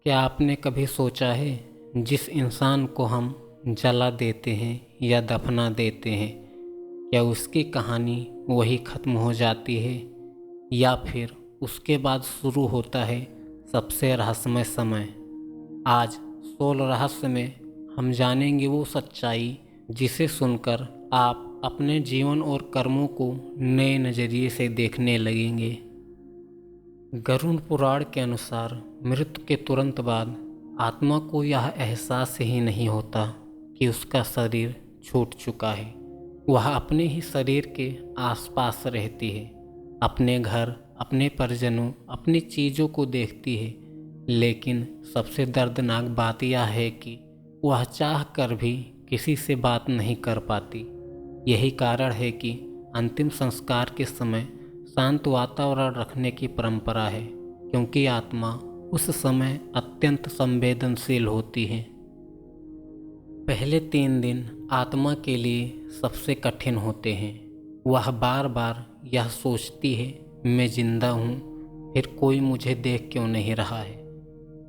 क्या आपने कभी सोचा है, जिस इंसान को हम जला देते हैं या दफना देते हैं, क्या उसकी कहानी वही ख़त्म हो जाती है या फिर उसके बाद शुरू होता है सबसे रहस्यमय समय। आज सोल रहस्य में हम जानेंगे वो सच्चाई जिसे सुनकर आप अपने जीवन और कर्मों को नए नज़रिए से देखने लगेंगे। गरुड़ पुराण के अनुसार मृत्यु के तुरंत बाद आत्मा को यह एहसास ही नहीं होता कि उसका शरीर छूट चुका है। वह अपने ही शरीर के आसपास रहती है, अपने घर, अपने परिजनों, अपनी चीज़ों को देखती है। लेकिन सबसे दर्दनाक बात यह है कि वह चाह कर भी किसी से बात नहीं कर पाती। यही कारण है कि अंतिम संस्कार के समय शांत वातावरण रखने की परंपरा है, क्योंकि आत्मा उस समय अत्यंत संवेदनशील होती है। पहले 3 दिन आत्मा के लिए सबसे कठिन होते हैं। वह बार बार यह सोचती है, मैं जिंदा हूँ, फिर कोई मुझे देख क्यों नहीं रहा है।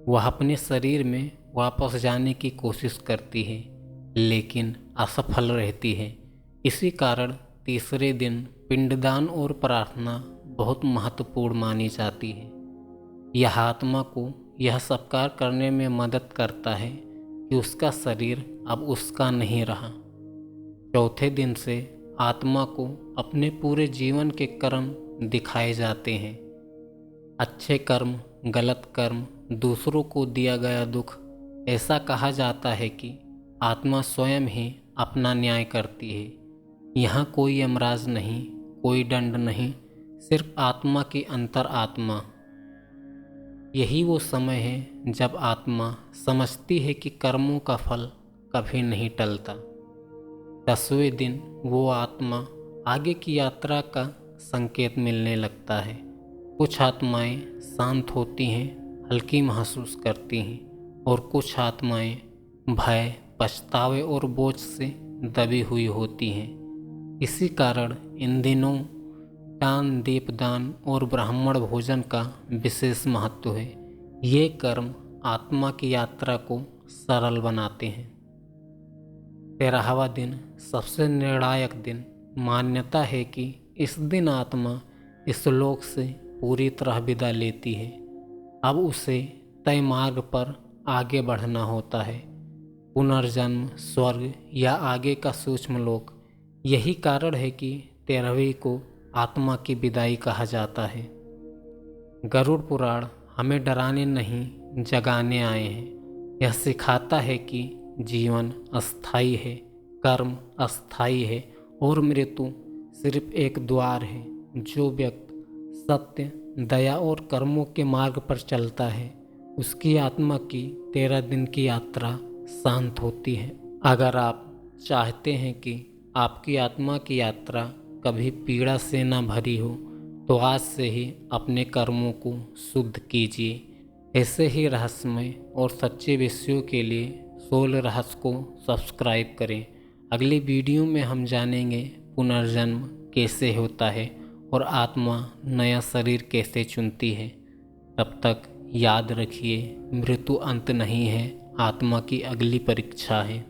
वह अपने शरीर में वापस जाने की कोशिश करती है, लेकिन असफल रहती है। इसी कारण तीसरे दिन पिंडदान और प्रार्थना बहुत महत्वपूर्ण मानी जाती है। यह आत्मा को यह स्वीकार करने में मदद करता है कि उसका शरीर अब उसका नहीं रहा। चौथे दिन से आत्मा को अपने पूरे जीवन के कर्म दिखाए जाते हैं। अच्छे कर्म, गलत कर्म, दूसरों को दिया गया दुख। ऐसा कहा जाता है कि आत्मा स्वयं ही अपना न्याय करती है। यहाँ कोई यमराज नहीं, कोई दंड नहीं, सिर्फ आत्मा की अंतर आत्मा। यही वो समय है जब आत्मा समझती है कि कर्मों का फल कभी नहीं टलता। 10वें दिन वो आत्मा आगे की यात्रा का संकेत मिलने लगता है। कुछ आत्माएं शांत होती हैं, हल्की महसूस करती हैं, और कुछ आत्माएं भय, पछतावे और बोझ से दबी हुई होती हैं। इसी कारण इन दिनों दान, दीपदान और ब्राह्मण भोजन का विशेष महत्व है। ये कर्म आत्मा की यात्रा को सरल बनाते हैं। 13वां दिन सबसे निर्णायक दिन। मान्यता है कि इस दिन आत्मा इस लोक से पूरी तरह विदा लेती है। अब उसे तय मार्ग पर आगे बढ़ना होता है, पुनर्जन्म, स्वर्ग या आगे का सूक्ष्म लोक। यही कारण है कि 13वीं को आत्मा की विदाई कहा जाता है। गरुड़ पुराण हमें डराने नहीं, जगाने आए हैं। यह सिखाता है कि जीवन अस्थाई है, कर्म अस्थाई है और मृत्यु सिर्फ एक द्वार है। जो व्यक्ति सत्य, दया और कर्मों के मार्ग पर चलता है, उसकी आत्मा की 13 दिन की यात्रा शांत होती है। अगर आप चाहते हैं कि आपकी आत्मा की यात्रा कभी पीड़ा से न भरी हो, तो आज से ही अपने कर्मों को शुद्ध कीजिए। ऐसे ही रहस्यमय और सच्चे विषयों के लिए सोल रहस्य को सब्सक्राइब करें। अगली वीडियो में हम जानेंगे पुनर्जन्म कैसे होता है और आत्मा नया शरीर कैसे चुनती है। तब तक याद रखिए, मृत्यु अंत नहीं है, आत्मा की अगली परीक्षा है।